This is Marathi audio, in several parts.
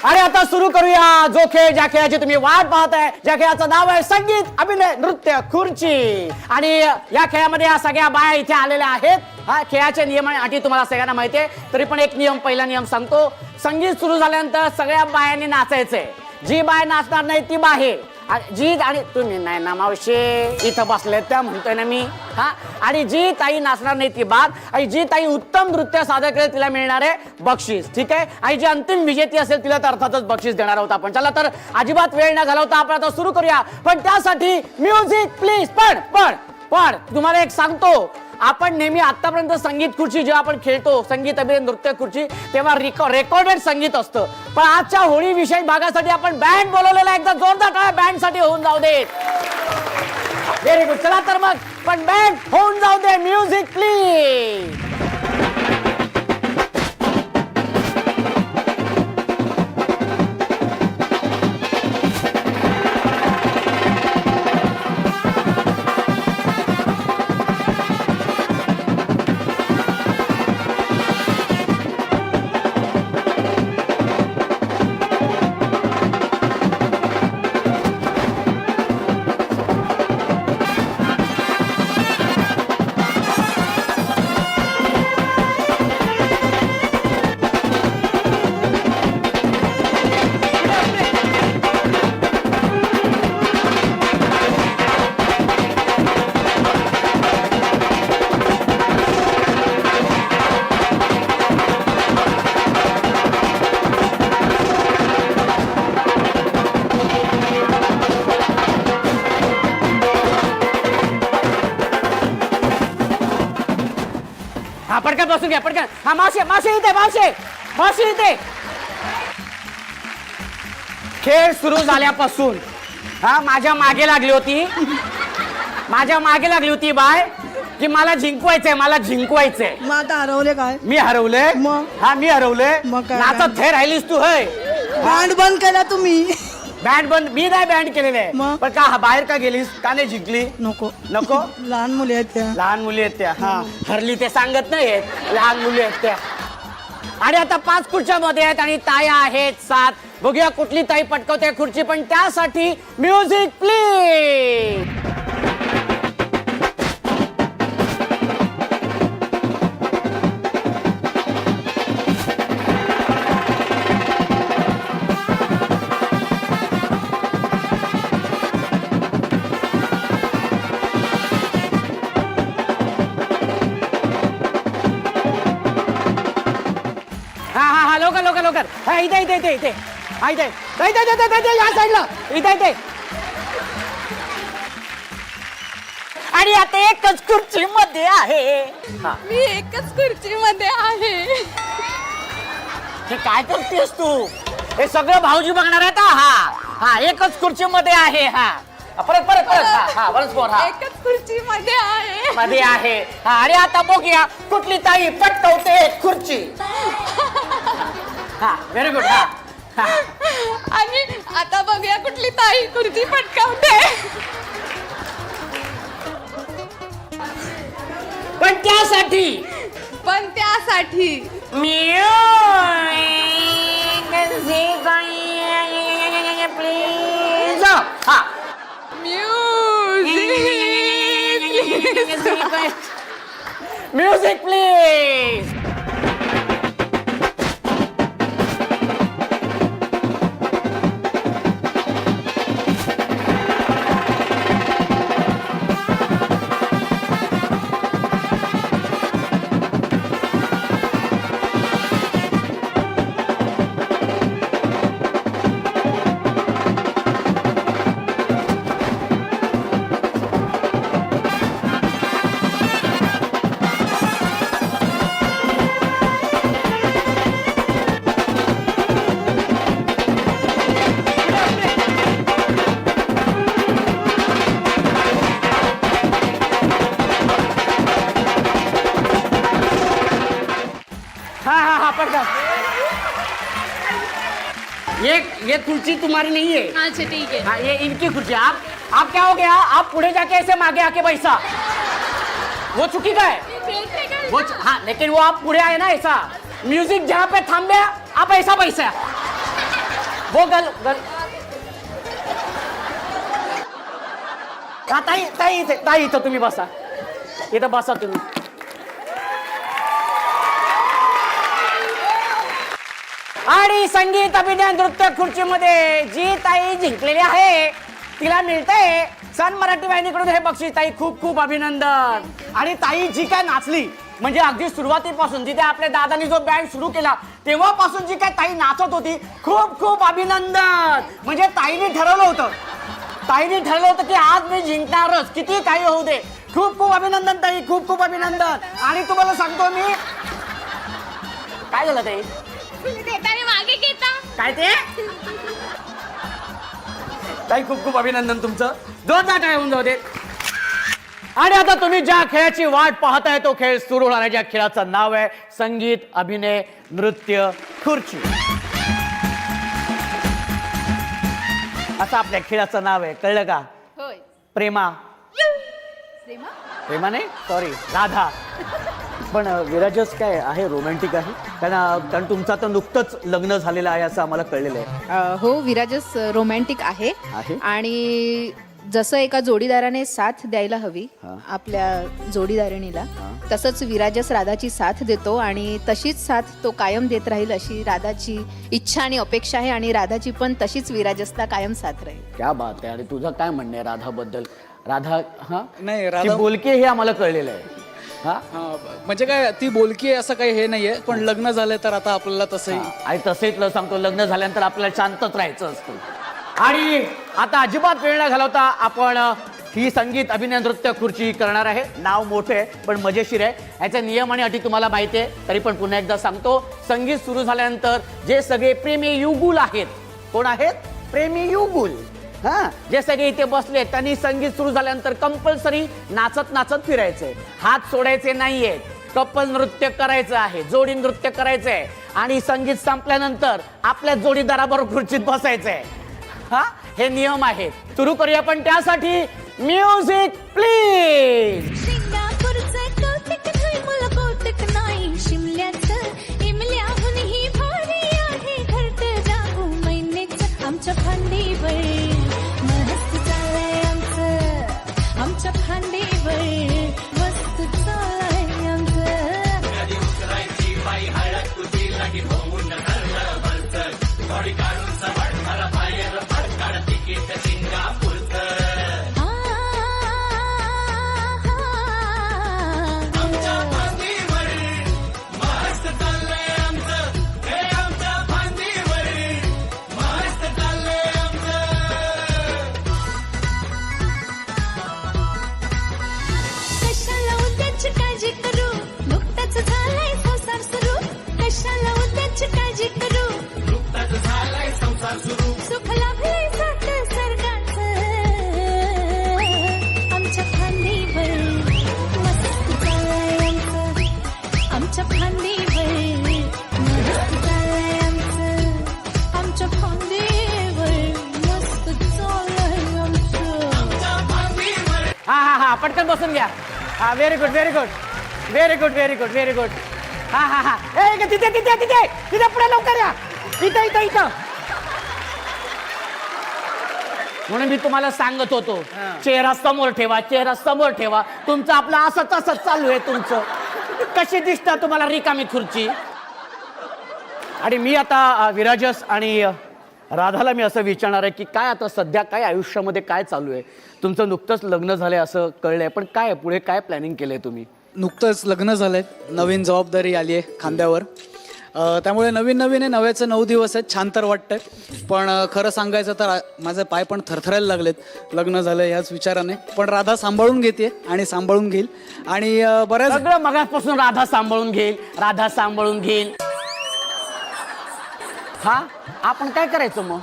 आणि आता सुरू करूया जो खेळ ज्या खेळाची तुम्ही वाट पाहताय, ज्या खेळाचं नाव आहे संगीत अभिनय नृत्य खुर्ची. आणि या खेळामध्ये या सगळ्या बाया इथे आलेल्या आहेत. हा खेळाचे नियम आणि अटी तुम्हाला सगळ्यांना माहिती आहे, तरी पण एक नियम, पहिला नियम सांगतो. संगीत सुरू झाल्यानंतर सगळ्या बायांनी नाचायचंय. जी बाय नाचणार नाही ती बाहेर. जी आणि तुम्ही नाही ना मावशी इथं बसले त्या म्हणतोय ना मी. हा आणि जी ताई नाचणार नाही ती बाद. आणि जी ताई उत्तम नृत्य सादर करेल तिला मिळणार आहे बक्षीस. ठीक आहे. आणि जी अंतिम विजेती असेल तिला तर अर्थातच बक्षीस देणार आहोत आपण. चला तर अजिबात वेळ न घालवता आपण आता सुरू करूया. पण त्यासाठी म्युझिक प्लीज. पण तुम्हाला एक सांगतो, आपण नेहमी आतापर्यंत संगीत खुर्ची जेव्हा आपण खेळतो, संगीत अभिनय नृत्य खुर्ची, तेव्हा रेकॉर्डेड संगीत असतं. पण आजच्या होळी विशेष भागासाठी आपण बँड बोलवलेला. एकदा जोरदार टाळ्या बँड साठी होऊन जाऊ देत. Very good. चला तर मग पण बँड होऊन जाऊ दे. Music please. हा पटकन बसून घ्या पटकन. हा मावशी इथे. खेळ सुरू झाल्यापासून हा माझ्या मागे लागली होती बाय की मला जिंकवायचंय. मग आता हरवले काय? मी हरवले. मग? हा मी हरवले. मग काय? नाचत थे राहिलीस तू. होय बँड बंद केला तुम्ही. बँड बंद मी नाही बँड केलेले. मग? पण का बाहेर का गेलीस? का नाही जिंकली? नको लहान मुली आहेत त्या. मुली आहेत त्या. हा हरली ते सांगत नाहीत. लहान मुली आहेत त्या. आणि आता 5 खुर्च्या मध्ये आहेत आणि ताया आहेत 7. बघूया कुठली ताई पटकवते खुर्ची. पण त्यासाठी म्युझिक प्लीज. हा लवकर. हा इथे या साईडला. इथे आणि आता एकच खुर्ची मध्ये आहे. मी एकच खुर्चीमध्ये आहे. हे काय करतेस तू? हे सगळं भाऊजी बघणार आहेत. हा एकच खुर्ची मध्ये आहे. हा परत हा वन्स मोर. हा एकच खुर्चीमध्ये मध्ये आहे. हा आणि आता बघूया कुठली ताई पटकवते खुर्ची. हा व्हेरी गुड. हा आणि आता बघूया कुठली ताई खुर्ची पटकावते. पण त्यासाठी प्लीज. हा म्युझिक प्लीज. हाँ पढ़ता। ये कुर्सी तुम्हारी नहीं है। अच्छा ठीक है। हाँ ये इनकी कुर्सी। आप क्या हो गया, आप पुढे जाके ऐसे मागे आके बैसा। वो चुकी का है वो हाँ, लेकिन वो आप पुढे आए ना ऐसा। म्यूजिक जहाँ पे थम गया आप ऐसा बैसा। हो गल गल ताई ताई इथे ताई इथं तुम्ही बसा, इथं बसा तुम्ही. आणि संगीत अभिनय नृत्य खुर्चीमध्ये जी ताई जिंकलेली आहे तिला मिळतंय सन मराठी वाहिनीकडून हे बक्षीस. ताई खूप खूप अभिनंदन. आणि ताई जी काय नाचली म्हणजे अगदी सुरुवातीपासून जिथे आपल्या दादांनी जो बँड सुरू केला तेव्हापासून जी काय ताई नाचत होती, खूप खूप अभिनंदन. म्हणजे ताईने ठरवलं होतं की आज मी जिंकणारच, किती काही होऊ दे. खूप खूप अभिनंदन ताई, खूप खूप अभिनंदन. आणि तुम्हाला सांगतो मी काय झालं ताई, देताना मागे घेता काय ते ताई खूप खूप अभिनंदन तुमचं. जोरदार टाळ्या होऊन जाऊ दे. आणि आता तुम्ही ज्या खेळाची वाट पाहताय तो खेळ सुरू होणार आहे. ज्या खेळाचं नाव आहे संगीत अभिनय नृत्य खुर्ची. असं आपल्या खेळाचं नाव आहे, कळलं का? होय. प्रेमा प्रेमा प्रेमा नाही सॉरी राधा. पण विराजस काय आहे, रोमॅन्टिक आहे? कारण तुमचं आता नुकतंच लग्न झालेलं आहे असं आम्हाला कळलेलं आहे. हो, विराजस रोमॅन्टिक आहे. आणि जसं एका जोडीदाराने साथ द्यायला हवी आपल्या जोडीदारणीला, तसंच विराजस राधाची साथ देतो आणि तशीच साथ तो कायम देत राहील अशी राधाची इच्छा आणि अपेक्षा आहे. आणि राधाची पण तशीच विराजसला कायम साथ राहील. क्या बात आहे. आणि तुझं काय म्हणणं आहे राधाबद्दल? राधा नाही, ती बोलकी हे आम्हाला कळलेलं आहे. म्हणजे काय ती बोलकी असं काही हे नाहीये, पण लग्न झालंय तर आता आपल्याला तसंही आणि तसेच सांगतो, लग्न झाल्यानंतर आपल्याला शांतच राहायचं असतं. आणि आता अजिबात वेळ न घालवता आपण ही संगीत अभिनय नृत्य खुर्ची करणार आहे. नाव मोठे आहे पण मजेशीर आहे. याचे नियम आणि अटी तुम्हाला माहिती आहे, तरी पण पुन्हा एकदा सांगतो. संगीत सुरू झाल्यानंतर जे सगळे प्रेमी युगुल आहेत, कोण आहेत? प्रेमी युगुल. जे सगळे इथे बसले त्यांनी संगीत सुरू झाल्यानंतर कंपल्सरी नाचत नाचत फिरायचंय, हात सोडायचे नाहीयेत, कपल नृत्य करायचं आहे, जोडी नृत्य करायचंय. आणि संगीत संपल्यानंतर आपल्या जोडीदाराबरोबर खुर्चीत बसायचंय. हे नियम आहेत. सुरू करूया, पण त्यासाठी म्युझिक प्लीज. सिंगापूरचं कौतुक नाही मला कौतुक नाही शिमल्याचं इमल्याहूनही भारी आहे घरट जागू मैनेच आमच्या फांदीवर मस्त चाललंय आमच्या फांदीवर मस्त चाललंय आमचं. कशाला उद्याची काळजी करू नुकताच झालाय संसार सुरू. कशाला उद्याची काळजी करू नुकताच झालाय संसार सुरू. सुख लाभलंय सात सर्गाचं आमच्या फांदीवर मस्त चाललंय आमचं. आमच्या फांदीवर मस्त चाललंय आमचं. आमच्या फांदीवर मस्त चाललंय आमचं. हा पटकन बसून घ्या. Very good very good very good very good very good. तिथे तिथे तिथे तिथे पुढे लवकर या. इथं इथं इथं. म्हणून मी तुम्हाला सांगत होतो, चेहरा समोर ठेवा, चेहरा समोर ठेवा. तुमचं आपलं असंच असंच चालू आहे तुमचं. कशी दिसता तुम्हाला रिकामी खुर्ची? आणि मी आता विराजस आणि राधाला मी असं विचारणार आहे की काय आता सध्या काय आयुष्यामध्ये काय चालू आहे? तुमचं नुकतंच लग्न झालंय असं कळलंय, पण काय पुढे काय प्लॅनिंग केलंय तुम्ही? नुकतंच लग्न झालंय, नवीन जबाबदारी आली आहे खांद्यावर. त्यामुळे नवीन नवीन आहे, नव्याचं 9 दिवस आहेत. छान तर वाटतंय, पण खरं सांगायचं तर माझे पाय पण थरथरायला लागलेत लग्न झालं ह्याच विचाराने. पण राधा सांभाळून घेते आणि सांभाळून घेईल. आणि बऱ्याच सगळं मगापासून राधा सांभाळून घेईल, राधा सांभाळून घेईल. आपण काय करायचं मग?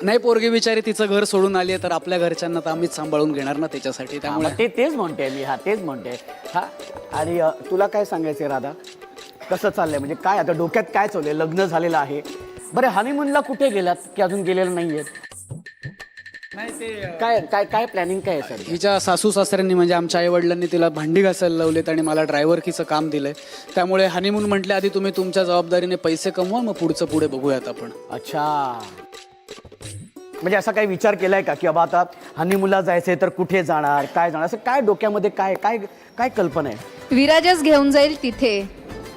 नाही, पोरगी बिचारी तिचं घर सोडून आली आहे, तर आपल्या घरच्यांना तर आम्हीच सांभाळून घेणार ना त्याच्यासाठी. त्यामुळे तेच म्हणते मी. तेच म्हणते. आणि तुला काय सांगायचंय राधा? कसं चाललंय, म्हणजे काय आता डोक्यात काय चाललंय? लग्न झालेलं आहे. बरं, हनीमूनला कुठे गेलात की अजून गेलेलं नाहीये? काय काय काय प्लॅनिंग काय आहे सर? हिच्या सासू सासऱ्यांनी म्हणजे आमच्या आई वडिलांनी तिला भांडी घासायला लावलेत आणि मला ड्रायव्हरकीचं काम दिलंय. त्यामुळे हनीमून म्हटले आधी तुम्ही तुमच्या जबाबदारीने पैसे कमवा, मग पुढचं पुढे बघूयात आपण. अच्छा, म्हणजे असा काही विचार केलाय का की बाबा आता हनीमूनला जायचंय तर कुठे जाणार, काय जाणार, असं काय डोक्यामध्ये काय काय काय कल्पना आहे? विराजस घेऊन जाईल तिथे,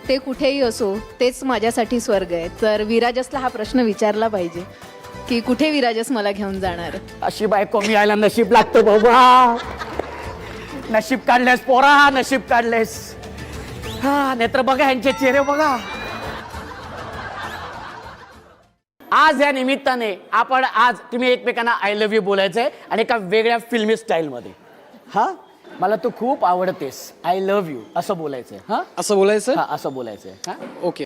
ते कुठेही असो तेच माझ्यासाठी स्वर्ग आहे. तर विराजसला हा प्रश्न विचारला पाहिजे की कुठे विराजस मला घेऊन जाणार. अशी बायको मिळायला नशीब लागतं बाबा. नशीब काढलेस पोरा, नशीब काढलेस. हा नेत्र बघा, यांचे चेहरे बघा. आज या निमित्ताने आपण आज तुम्ही एकमेकांना आय लव्ह यू बोलायचंय आणि एका वेगळ्या फिल्मी स्टाईलमध्ये. हा मला तू खूप आवडतेस, आय लव्ह यू असं बोलायचंय. हा असं बोलायचं? हा असं बोलायचंय. हा ओके.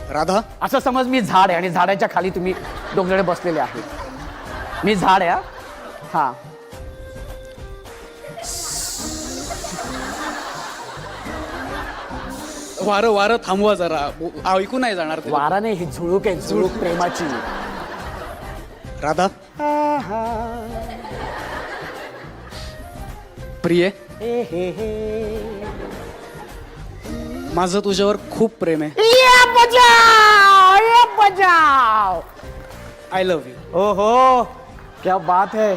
राधा, असं समज मी झाड आहे आणि झाडाच्या खाली तुम्ही दोघे बसलेले आहेत. मी झाड आहे. हा वारं वारं थांबवा जरा, ऐकू नाही जाणार ते. वाराने ही झुळूक आहे, झुळूक प्रेमाची. राधा, प्रिय, हे हे हे माझं तुझ्यावर खूप प्रेम आहे. ये बजाओ, ये बजाओ. I love you. ओहो क्या बात है.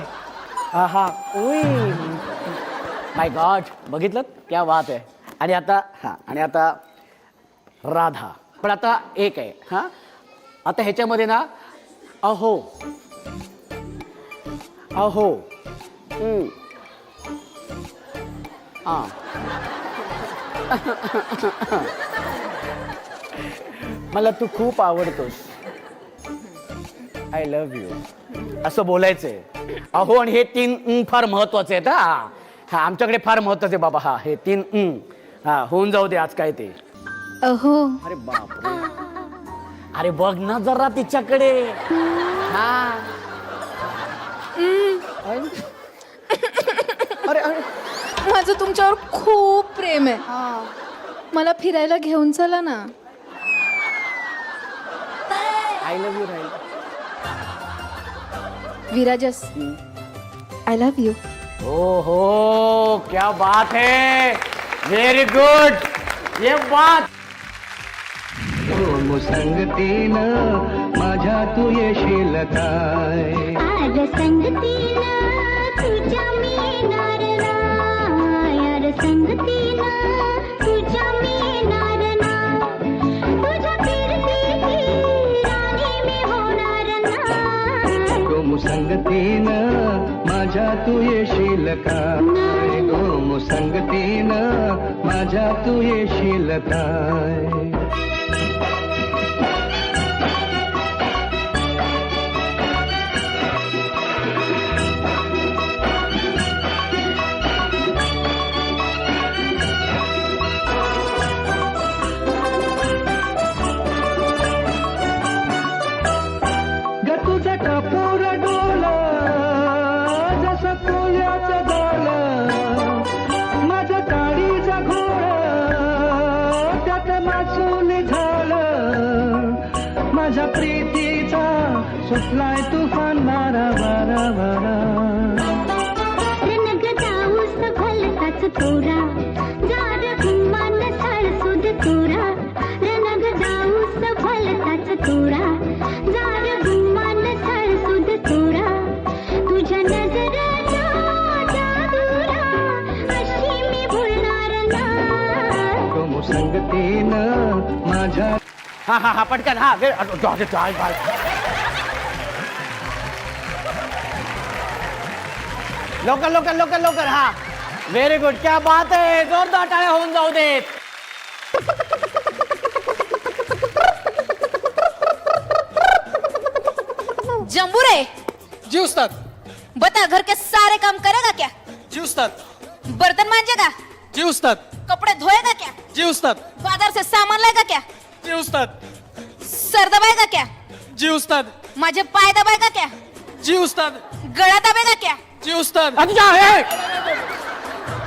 आहा उई माय गॉड, बघितलं क्या बात आहे. आणि आता हा, आणि आता राधा. पण आता एक आहे. हा आता ह्याच्यामध्ये ना अहो अहो हा मला तू खूप आवडतोस, आय लव्ह यू असं बोलायचंय. अहो आणि हे 3 फार महत्वाचे आहेत. हा हा आमच्याकडे फार महत्वाचे बाबा. हा हे 3 हा होऊन जाऊ दे आज काय ते. अहो, अरे बापरे, अरे बघ ना जरा तिच्याकडे. हा अरे अरे माझं तुमच्यावर खूप प्रेम आहे. मला फिरायला घेऊन चला ना. आय लव्ह यू राहील. विराजस, आय लव्ह यू. ओहो क्या बात है, व्हेरी गुड. ये बात. संगतीनं माझ्या तू येशील काय. आज संगतीनं तुझ्या मी येणार ना, यार संगतीनं तुझ्या मी येणार ना, तुझ्या कीर्तीची राणी मी होणार ना. गोम संगतीनं माझ्या तू येशील काय. गोम संगतीनं माझ्या तू येशील काय. तुझा कापूर डोला जसं कोल्याचं डोला, माझा काळीचा घोडा त्यात मासून झालं. माझ्या प्रीतीचा सुटलाय तुफान मारा वारा वारा. रनग जाऊस भलताच थोरा, जार घुमान सळसुद तुरा. रनग जाऊस भलताच थोरा, जार घुमान सळसुद तुरा. तुझ्या नजरेच्या जादूला अशी मी भुलणार ना. गोम संगतीनं माझ्या. हा हा हा पटकन. हा लवकर लवकर लवकर लवकर. हा व्हेरी गुड, क्या बात आहे. जोरदार टाळ्या होऊन जाऊ देत. जंबूरे, जी उस्ताद. बता घर के सारे काम करेगा क्या? जी उस्ताद. बर्तन मांजेगा? जी उस्ताद. कपड़े धोएगा क्या? जी उस्ताद. बाजार से सामान लाएगा क्या? जी उस्ताद. सर दबाएगा क्या? जी उस्ताद. माझे पाय दबाएगा क्या? जी उस्ताद. गला दबेगा क्या? जी उस्ताद. अच्छा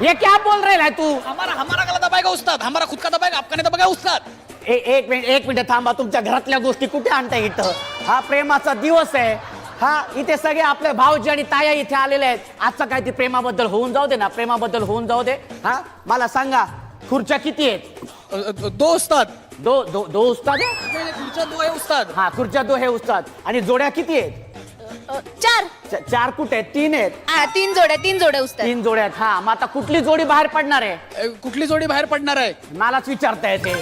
ये क्या बोल रहे है तू? हमारा हमारा गला दबाएगा उस्ताद, हमारा खुद का दबाएगा, आपका नहीं दबाएगा उस्ताद. एक मिनिट थांबा. तुमच्या घरातल्या गोष्टी कुठे आणताय इथं? हा प्रेमाचा दिवस आहे. हा इथे सगळे आपले भाऊजी आणि ताया इथे आलेले आहेत. आजचं काय ते प्रेमाबद्दल होऊन जाऊ दे ना, प्रेमाबद्दल होऊन जाऊ दे. हा मला सांगा खुर्च्या किती आहेत? दो उस्ताद. दो दो दो उस्ताद आहे? खुर्च्या दो आहे उस्ताद. हा खुर्च्या दो हे उस्ताद. आणि जोड्या किती आहेत? 4. चार कुठे आहेत? 3 आहेत. 3 जोड्या उस्ताद. 3 जोड्या आहेत. हा मग आता कुठली जोडी बाहेर पडणार आहे? कुठली जोडी बाहेर पडणार आहे? मलाच विचारता येते.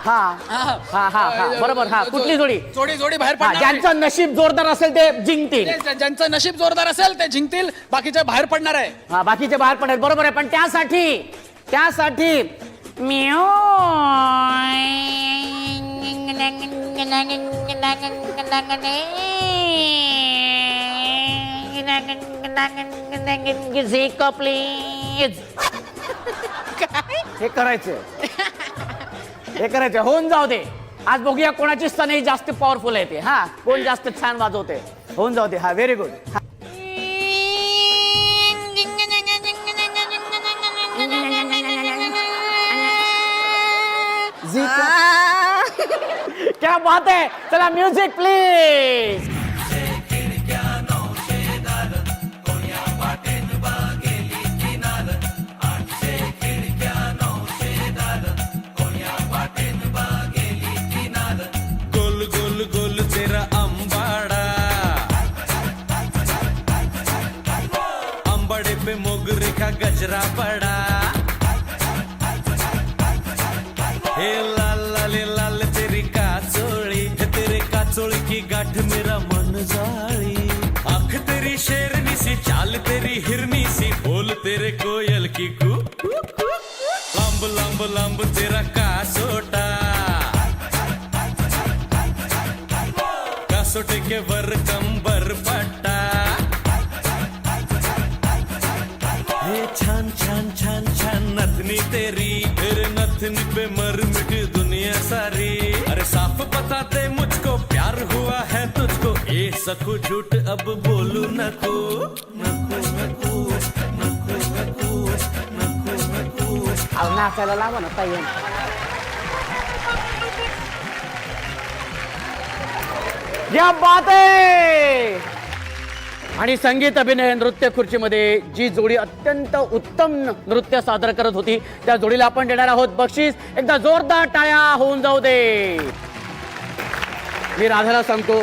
हा हा हा हा बरोबर. हा कुठली जोडी? जोडी बाहेर हा, पडणार आहे. ज्यांचं नशीब जोरदार असेल ते जिंकतील. ज्यांचं नशीब जोरदार असेल ते जिंकतील, बाकीचे बाहेर पडणार आहे. हा बाकीचे बाहेर पडणार बरोबर आहे. पण त्यासाठी प्लीज हे करायचं होऊन जाऊ दे. आज बघूया कोणाची सनई जास्त पॉवरफुल आहे ते. हा कोण जास्त छान वाजवते. होऊन जाऊ दे. हा व्हेरी गुड. क्या बात है. चला म्युझिक प्लीज. गोल गोल गोल तेरा अंबाड़ा, अंबाड़े पे मोगरे का गजरा पड़ा. हे लाल लाल लाल तेरी काचोली, तेरे काचोली की गाठ मेरा मन जाली. आंख तेरी शेरनी सी, चाल तेरी हिरनी सी, बोल तेरे कोयल की कू. लांब लांब लांब तेरा कासोटा, कासोटे के वर कंबर पट्टा. हे छान छान छान छान नथनी तेरी, तेरे नथनी पे मर मिट दुनिया सारी. अरे साफ बता दे मुझको प्यार हुआ है तुझको, ए सकू झूठ अब बोलू नको. नको नको नको नको नको नको. अहो नाचायला लावा ना ताई. क्या बात आहे. आणि संगीत अभिनय नृत्य खुर्चीमध्ये जी जोडी अत्यंत उत्तम नृत्य सादर करत होती त्या जोडीला आपण देणार आहोत बक्षीस. एकदा जोरदार टाळ्या होऊन जाऊ दे. मी राधाला सांगतो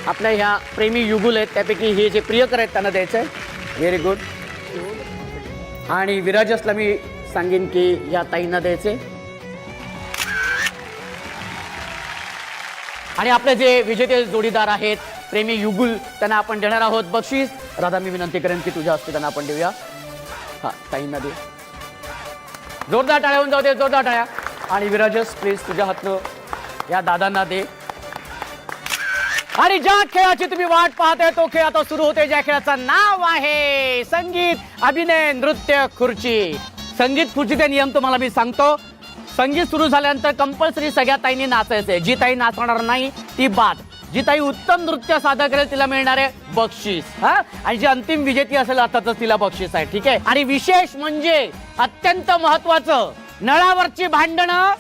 आपल्या ह्या प्रेमी युगुल आहेत त्यापैकी हे जे प्रियकर आहेत त्यांना द्यायचं आहे. Very good. आणि विराजसला मी सांगेन की या ताईंना द्यायचे. आणि आपले जे विजेते जोडीदार आहेत प्रेमी युगुल त्यांना आपण देणार आहोत बक्षीस. राधा मी विनंती करेन की तुझ्या हस्ते त्यांना आपण देऊया. हा ताईंना दे. जोरदार टाळ्या होऊन जाऊ दे. जोरदार टाळ्या. आणि विराजस प्लीज तुझ्या हातनं या दादांना दे. आणि ज्या खेळाची तुम्ही वाट पाहताय तो खेळ आता सुरू होते. ज्या खेळाचं नाव आहे संगीत अभिनय नृत्य खुर्ची. संगीत खुर्चीचे नियम तुम्हाला मी सांगतो. संगीत सुरू झाल्यानंतर कंपल्सरी सगळ्या ताईंनी नाचायचंय. जी ताई नाचणार नाही ती बाद. जी ताई उत्तम नृत्य सादर करेल तिला मिळणार आहे बक्षीस. हा आणि जी अंतिम विजेती असेल अर्थातच तिला बक्षीस आहे. ठीक आहे. आणि विशेष म्हणजे अत्यंत महत्वाचं नळावरची भांडणं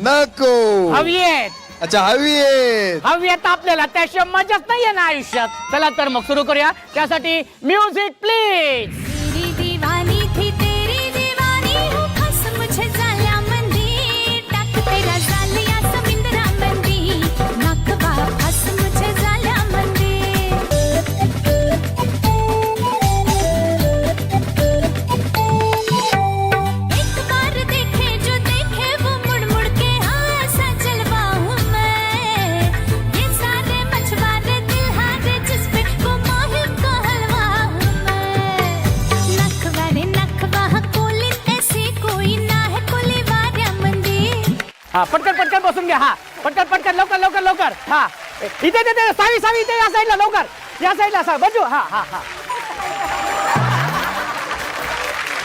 नको हवी आहेत. अच्छा हवी आहेत आपल्याला. त्याशिवाय मजाच नाहीये ना आयुष्यात. चला तर मग सुरू करूया. त्यासाठी म्युझिक प्लीज. तेरी दीवानी थी तेरी दीवानी हूँ फंस मुझे जालिया मंदी टक तेरा जालिया समिंदरा मंदी नकवा फंस मुझे जालिया मंदी. एक बार देखे जो देखे वो मुड़ मुड़ के हाँ ऐसा जलवा हूँ मैं. ये सारे मछुआरे दिल हारे जिस पे वो मोहिम का हलवा हूँ मैं. नखवा रे नखवा कोली ऐसी कोई ना है कोली वार्या मंदी. हा पटकन पटकन बसून घ्या. हा पटकन पटकन लवकर लवकर लवकर. हा इथे इथे सावी सावी इथे या साईडला लवकर. या साईडला सा बजू. हा हा हा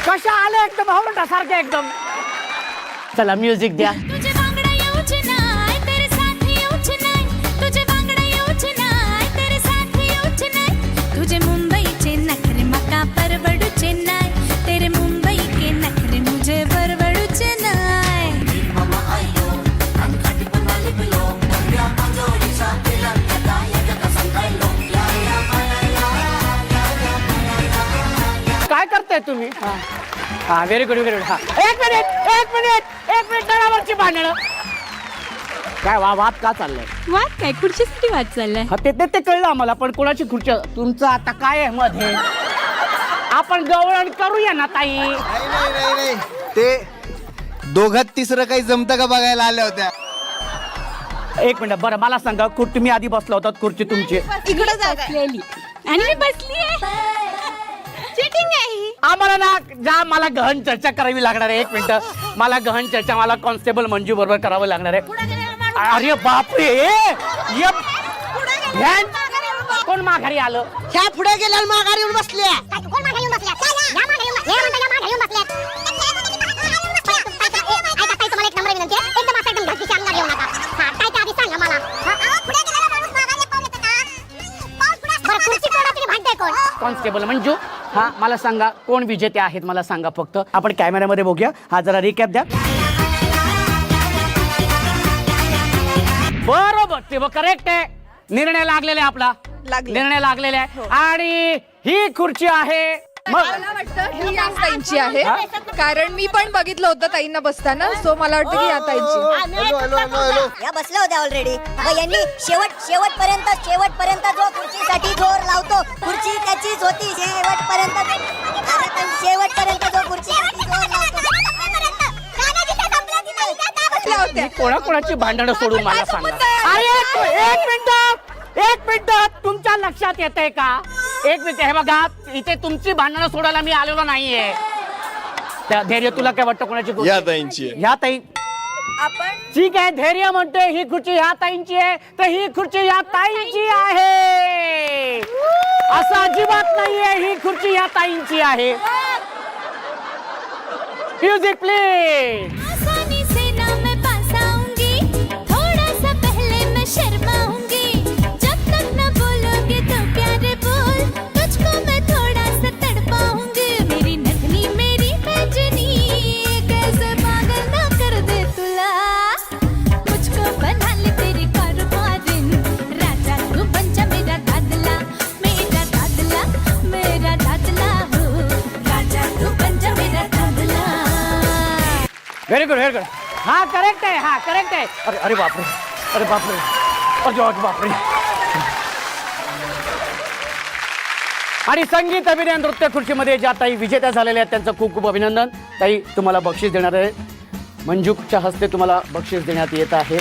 कशा आले एकदम आवडता सारखे एकदम. चला म्युझिक द्या. तुझे बांगडा येऊच नाय तेरे साथ येऊच नाय. तुझे बांगडा येऊच नाय तेरे साथ येऊच नाय. तुझे मुंबईचे नखरे मका परवडूचे नाय. तेरे मुंबई के नखरे मुझे परवडूचे नाय. हा व्हेरी गुड व्हेरी गुड. हा एक मिनिट दरावरची भांडणं काय वाद का चाललाय? वाद काय खुर्चीसाठी वाद चाललाय? हा ते कळलं आम्हाला, पण कोणाची खुर्ची तुमचं आता काय आहे मध्ये? आपण गवळण करूया ना ताई. नाही ते दोघात तिसरं काही जमतं का बघायला आल्या होत्या. एक मिनिट बरं मला सांगा तुम्ही आधी बसला होतात खुर्ची तुमची इकडे बसलेली आणि मी बसली चिटिंग आहे. आम्हाला ना मला गहन चर्चा करावी लागणार आहे. एक मिनिट मला गहन चर्चा मला कॉन्स्टेबल मंजू बरोबर करावं लागणार आहे. अरे बापरे कोण माघारी आलं? ह्या पुढे गेल्या माघारी येऊन बसल्या. कॉन्स्टेबल मंजू हा मला सांगा कोण विजेते आहेत मला सांगा फक्त. आपण कॅमेऱ्यामध्ये बघूया. हा जरा रिकॅप द्या. बरोबर ते करेक्ट आहे. निर्णय लागलेला आहे आपला. निर्णय लागलेला आहे. आणि ही खुर्ची आहे मग मला वाटतं ही याच ताईंची आहे कारण मी पण बघितलं होतं ताईंना बसताना सो मला वाटतं की या ताईंची. या बसल्या होत्या ऑलरेडी. यांनी शेवटपर्यंत जो खुर्चीसाठी जोर लावतो खुर्ची त्याचीच होती. शेवटपर्यंत जो खुर्चीसाठी जोर लावतो. कोणाकोणाची भांडणं सोडून मला सांगा. अरे एक मिनिट तुमच्या लक्षात येत आहे का? एक मिनिट हे बघा इथे तुमची भांडणं सोडायला मी आलेलो नाहीये. त्या धैर्य तुला काय वाटतं कोणाची खुर्ची? या ताईंची ह्या ताई ठीक आहे. धैर्य म्हणते ही खुर्ची ह्या ताईंची आहे तर ही खुर्ची ह्या ताईंची आहे. असं अजिबात नाहीये. ही खुर्ची ह्या ताईंची आहे. Music please. आसानी से ना मैं पास आऊंगी थोड़ा सा पहले मैं शर्माऊंगी जब तक न बोलोगे तो प्यारे बोल तुझको मैं थोड़ा सा तड़पाऊंगी मेरी नथनी मेरी पैजनी कैसे पागल ना कर दे तुला मुझको बना ले तेरी कारोबारिन राजा तू बन जा मेरा दादला हो राजा तू बन जा मेरा दादला. Very good very good. हा करेक्ट आहे. हा करेक्ट आहे. अरे बापरे अरे बापरे. आणि संगीत अभिनय नृत्य खुर्चीमध्ये ज्या ताई विजेत्या झालेल्या आहेत त्यांचं खूप खूप अभिनंदन. ताई तुम्हाला बक्षीस देणार आहे. मंजूच्या हस्ते तुम्हाला बक्षीस देण्यात येत आहे.